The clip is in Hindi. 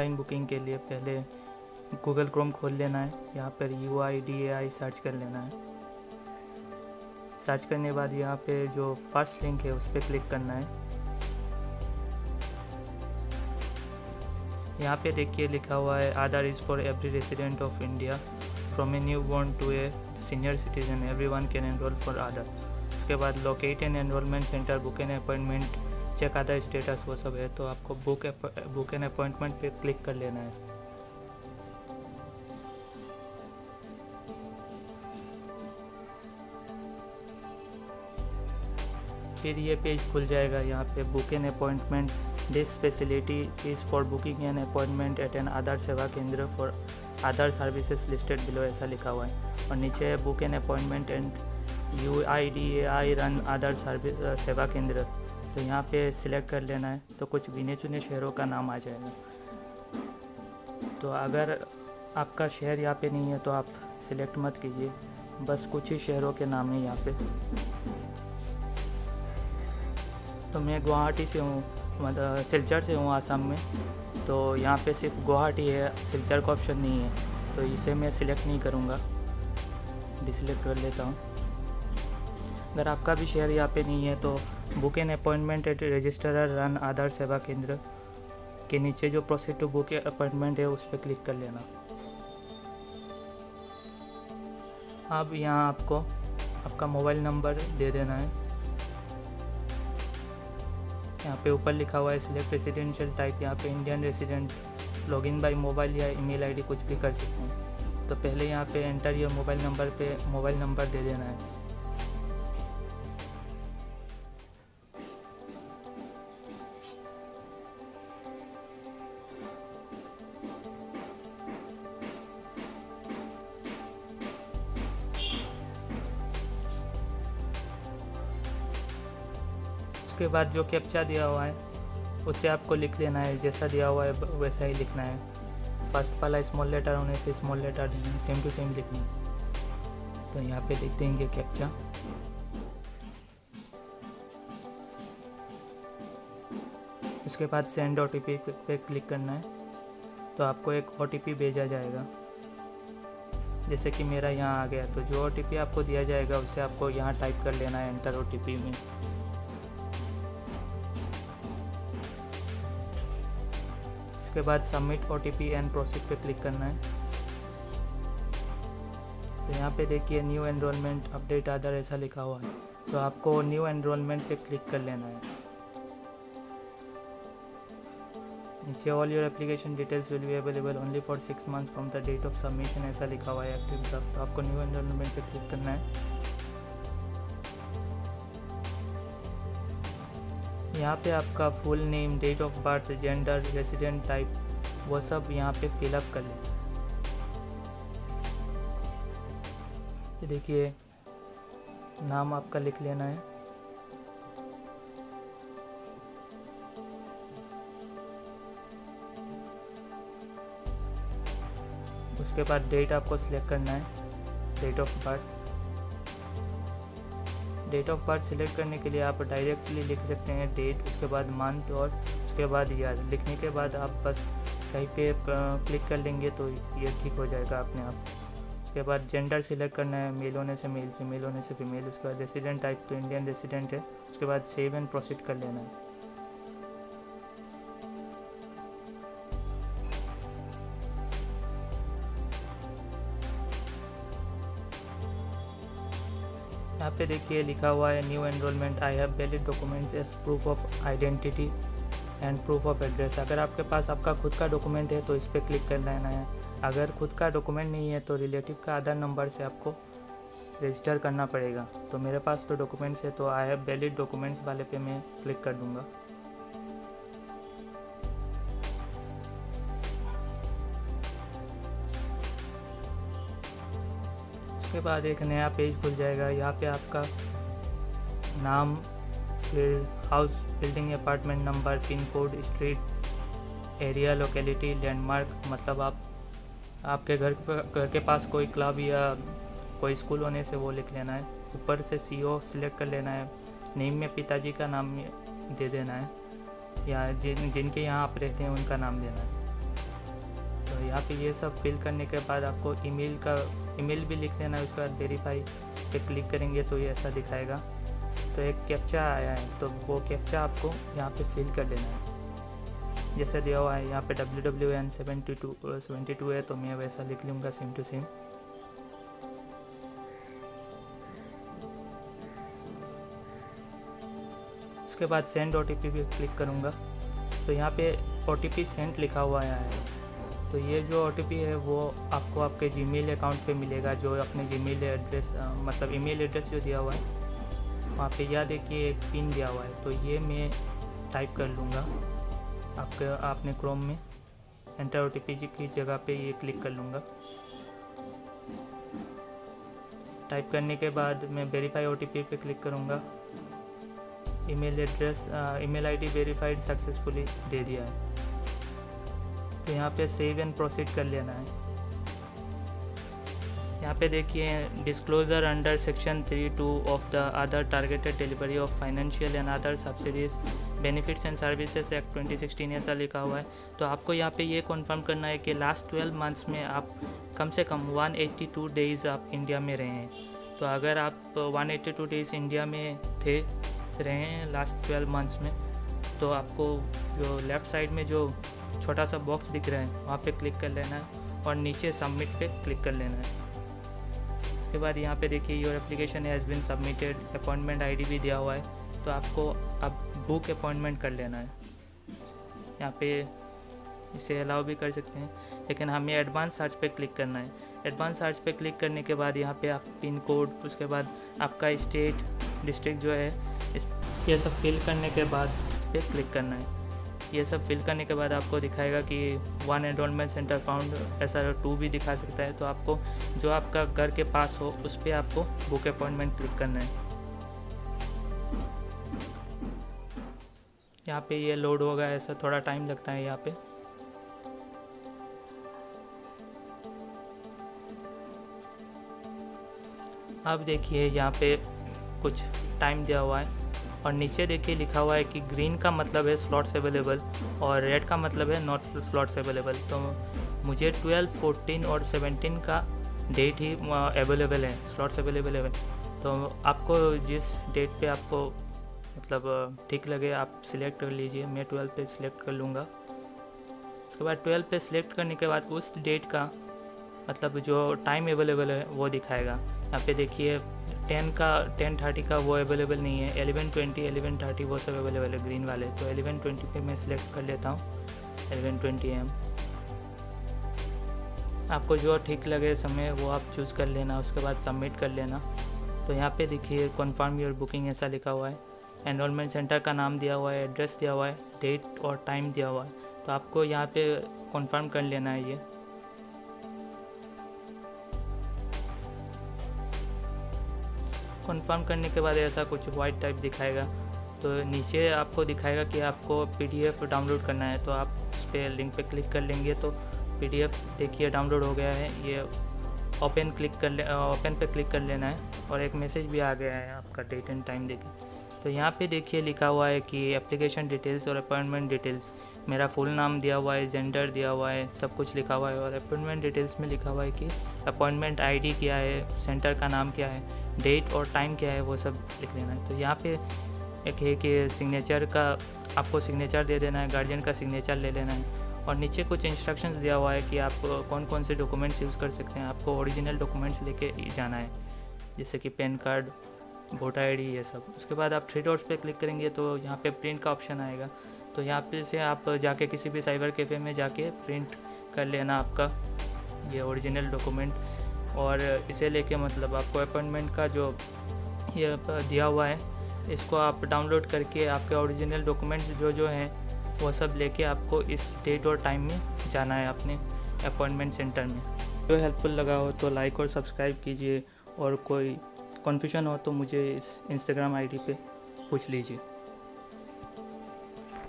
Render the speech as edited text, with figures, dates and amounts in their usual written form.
ऑनलाइन बुकिंग के लिए पहले गूगल क्रोम खोल लेना है। यहाँ पर UIDAI सर्च कर लेना है। सर्च करने के बाद यहाँ पे जो फर्स्ट लिंक है उस पर क्लिक करना है। यहाँ पे देखिए लिखा हुआ है Aadhaar is for every resident of India from a new born to a senior citizen everyone can enrol for Aadhaar. उसके बाद locate an enrolment centre, book an appointment, check Aadhaar status, वो सब है। तो आपको बुक एन अपॉइंटमेंट पे क्लिक कर लेना है। फिर ये पेज खुल जाएगा। यहाँ पे book an appointment, this facility is for booking an appointment at an Aadhaar Seva Kendra for Aadhaar services listed below, ऐसा लिखा हुआ है। और नीचे book an appointment and UIDAI run Aadhaar service Seva Kendra, तो यहाँ पे सिलेक्ट कर लेना है। तो कुछ गिने चुने शहरों का नाम आ जाएगा। तो अगर आपका शहर यहाँ पे नहीं है तो आप सिलेक्ट मत कीजिए, बस कुछ ही शहरों के नाम है यहाँ पे। तो मैं गुवाहाटी से हूँ, मतलब सिलचर से हूँ आसाम में। तो यहाँ पे सिर्फ गुवाहाटी है, सिलचर का ऑप्शन नहीं है, तो इसे मैं सिलेक्ट नहीं करूँगा, डिसलेक्ट कर लेता हूँ। अगर आपका भी शहर यहाँ पे नहीं है तो book an appointment at registrar run Aadhaar Seva Kendra के नीचे जो प्रोसीड टू बुक अपॉइंटमेंट है उस पर क्लिक कर लेना। अब यहाँ आपको आपका मोबाइल नंबर दे देना है। यहाँ पे ऊपर लिखा हुआ है सिलेक्ट रेसिडेंशियल टाइप, यहाँ पे Indian resident, login by mobile या ईमेल आईडी कुछ भी कर सकते हैं। तो पहले यहाँ पे एंटर योर मोबाइल नंबर पे मोबाइल नंबर दे देना है। उसके बाद जो कैप्चा दिया हुआ है उसे आपको लिख लेना है, जैसा दिया हुआ है वैसा ही लिखना है। फर्स्ट वाला स्मॉल लेटर होने से small letter same to same लिखनी है। तो यहाँ पे लिख देंगे कैप्चा। उसके बाद सेंड OTP पे क्लिक करना है। तो आपको एक OTP भेजा जाएगा, जैसे कि मेरा यहाँ आ गया। तो जो OTP आपको दिया जाएगा उसे आपको यहाँ टाइप कर लेना है एंटर OTP में। उसके बाद सबमिट OTP एंड प्रोसीड पे क्लिक करना है। तो यहाँ पे देखिए न्यू एनरोलमेंट अपडेट आधार ऐसा लिखा हुआ है। तो आपको न्यू एनरोलमेंट पे क्लिक कर लेना है। नीचे all your application details will be available only for 6 months from the date of submission ऐसा लिखा हुआ है एक्टिव ड्राफ्ट। तो आपको न्यू एनरोलमेंट पे क्लिक करना है। यहाँ पे आपका full name, date of birth, gender, resident type, वो सब यहाँ पे फिलअप कर लें। ये देखिए नाम आपका लिख लेना है। उसके बाद डेट आपको सिलेक्ट करना है, date of birth. Date of birth select करने के लिए आप डायरेक्टली लिख सकते हैं डेट, उसके बाद मंथ और उसके बाद ईयर। लिखने के बाद आप बस कहीं पे क्लिक कर लेंगे तो ये ठीक हो जाएगा अपने आप। उसके बाद जेंडर सिलेक्ट करना है, मेल होने से मेल, फीमेल होने से फीमेल। उसके बाद रेसिडेंट टाइप तो इंडियन रेसिडेंट है। उसके बाद सेव एंड प्रोसीड कर लेना है। यहाँ पे देखिए लिखा हुआ है new enrolment, I have valid documents as proof of identity and proof of address. अगर आपके पास आपका खुद का डॉक्यूमेंट है तो इस पर क्लिक कर लेना है। अगर खुद का डॉक्यूमेंट नहीं है तो रिलेटिव का आधार नंबर से आपको रजिस्टर करना पड़ेगा। तो मेरे पास तो डॉक्यूमेंट्स है तो आई हैव वैलिड डॉक्यूमेंट्स वाले पे मैं क्लिक कर दूँगा। उसके बाद एक नया पेज खुल जाएगा। यहाँ पे आपका नाम, फिर house, building, apartment number, pin code, street, area, locality, landmark, मतलब आपके घर के पास कोई क्लब या कोई स्कूल होने से वो लिख लेना है। ऊपर से CO सिलेक्ट कर लेना है। नेम में पिताजी का नाम दे देना है या जिनके यहाँ आप रहते हैं उनका नाम देना है। यहाँ पे ये सब फिल करने के बाद आपको ईमेल भी लिख लेना है। उसके बाद वेरीफाई पे क्लिक करेंगे तो ये ऐसा दिखाएगा। तो एक कैप्चा आया है, तो वो कैप्चा आपको यहाँ पे फिल कर देना है। जैसे दिया हुआ है यहाँ पे WWN72 है, तो मैं वैसा लिख लूँगा सेम टू सेम। उसके बाद सेंड OTP पे क्लिक करूँगा, तो यहाँ पे OTP सेंड लिखा हुआ है। तो ये जो OTP है वो आपको आपके जीमेल अकाउंट पे मिलेगा, जो अपने जीमेल एड्रेस मतलब ईमेल एड्रेस जो दिया हुआ है वहाँ पे यह देखिए एक पिन दिया हुआ है। तो ये मैं टाइप कर लूँगा आपने क्रोम में एंटर OTP की जगह पे ये क्लिक कर लूँगा। टाइप करने के बाद मैं वेरीफाई OTP पे क्लिक करूँगा। ईमेल ID वेरीफाइड सक्सेसफुली दे दिया है। तो यहाँ पे सेव एंड प्रोसीड कर लेना है। यहाँ पे देखिए disclosure under section 3(2) of the other targeted delivery of financial and other subsidies benefits and services act 2016 ऐसा लिखा हुआ है। तो आपको यहाँ पे ये कन्फर्म करना है कि लास्ट 12 मंथ्स में आप कम से कम 182 डेज़ आप इंडिया में रहे हैं। तो अगर आप 182 डेज़ इंडिया में रहे हैं लास्ट 12 मंथ्स में, तो आपको जो लेफ़्ट साइड में जो छोटा सा बॉक्स दिख रहा है वहाँ पे क्लिक कर लेना है और नीचे सबमिट पे क्लिक कर लेना है। उसके बाद यहाँ पे देखिए your application has been submitted, appointment ID भी दिया हुआ है। तो आपको अब बुक अपॉइंटमेंट कर लेना है। यहाँ पे इसे अलाउ भी कर सकते हैं, लेकिन हमें एडवांस सर्च पे क्लिक करना है। एडवांस सर्च पे क्लिक करने के बाद यहाँ पे आप पिन कोड, उसके बाद आपका स्टेट, डिस्ट्रिक्ट जो है ये सब फिल करने के बाद पे क्लिक करना है। ये सब फिल करने के बाद आपको दिखाएगा कि 1 एनरोलमेंट सेंटर फाउंड, ऐसा 2 भी दिखा सकता है। तो आपको जो आपका घर के पास हो उस पर आपको बुक अपॉइंटमेंट क्लिक करना है। यहाँ पे ये लोड होगा, ऐसा थोड़ा टाइम लगता है यहाँ पे। अब देखिए यहाँ पे कुछ टाइम दिया हुआ है और नीचे देखिए लिखा हुआ है कि ग्रीन का मतलब है स्लॉट्स अवेलेबल और रेड का मतलब है नॉट स्लॉट्स अवेलेबल। तो मुझे 12, 14 और 17 का डेट ही अवेलेबल है, स्लॉट्स अवेलेबल है। तो आपको जिस डेट पे आपको मतलब ठीक लगे आप सिलेक्ट कर लीजिए। मैं 12 पे सिलेक्ट कर लूँगा। उसके बाद 12 पे सिलेक्ट करने के बाद उस डेट का मतलब जो टाइम अवेलेबल है वो दिखाएगा। यहाँ पे देखिए 10:30 का वो अवेलेबल नहीं है, 11:20, 11:30 वो सब अवेलेबल है ग्रीन वाले। तो 11:20 पे मैं सिलेक्ट कर लेता हूँ, 11:20 AM। आपको जो ठीक लगे समय वो आप चूज़ कर लेना, उसके बाद सबमिट कर लेना। तो यहाँ पे देखिए कन्फर्म योर बुकिंग ऐसा लिखा हुआ है। एनरोलमेंट सेंटर का नाम दिया हुआ है, एड्रेस दिया हुआ है, डेट और टाइम दिया हुआ है। तो आपको यहाँ पे कन्फर्म कर लेना है। ये कन्फर्म करने के बाद ऐसा कुछ वाइट टाइप दिखाएगा। तो नीचे आपको दिखाएगा कि आपको PDF डाउनलोड करना है। तो आप उस पर लिंक पे क्लिक कर लेंगे तो PDF देखिए डाउनलोड हो गया है। ये ओपन पे क्लिक कर लेना है और एक मैसेज भी आ गया है आपका डेट एंड टाइम देखिए। तो यहाँ पे देखिए लिखा हुआ है कि एप्लीकेशन डिटेल्स और अपॉइंटमेंट डिटेल्स, मेरा फुल नाम दिया हुआ है, जेंडर दिया हुआ है, सब कुछ लिखा हुआ है। और अपॉइंटमेंट डिटेल्स में लिखा हुआ है कि अपॉइंटमेंट ID क्या है, सेंटर का नाम क्या है, डेट और टाइम क्या है, वो सब लिख लेना है। तो यहाँ पे एक है कि सिग्नेचर का आपको सिग्नेचर दे देना है, गार्जियन का सिग्नेचर ले लेना है। और नीचे कुछ इंस्ट्रक्शंस दिया हुआ है कि आप कौन कौन से डॉक्यूमेंट्स यूज़ कर सकते हैं। आपको ओरिजिनल डॉक्यूमेंट्स लेके जाना है, जैसे कि पैन कार्ड, वोटर ID, ये सब। उसके बाद आप 3 डॉट्स पे क्लिक करेंगे तो यहाँ पे प्रिंट का ऑप्शन आएगा। तो यहाँ पे से आप जाके किसी भी साइबर कैफ़े में जाके प्रिंट कर लेना आपका ये ओरिजिनल डॉक्यूमेंट। और इसे लेके मतलब आपको अपॉइंटमेंट का जो ये दिया हुआ है इसको आप डाउनलोड करके आपके ओरिजिनल डॉक्यूमेंट्स जो हैं वो सब लेके आपको इस डेट और टाइम में जाना है अपने अपॉइंटमेंट सेंटर में। जो हेल्पफुल लगा हो तो लाइक और सब्सक्राइब कीजिए, और कोई कन्फ्यूजन हो तो मुझे इस Instagram ID पे पूछ लीजिए।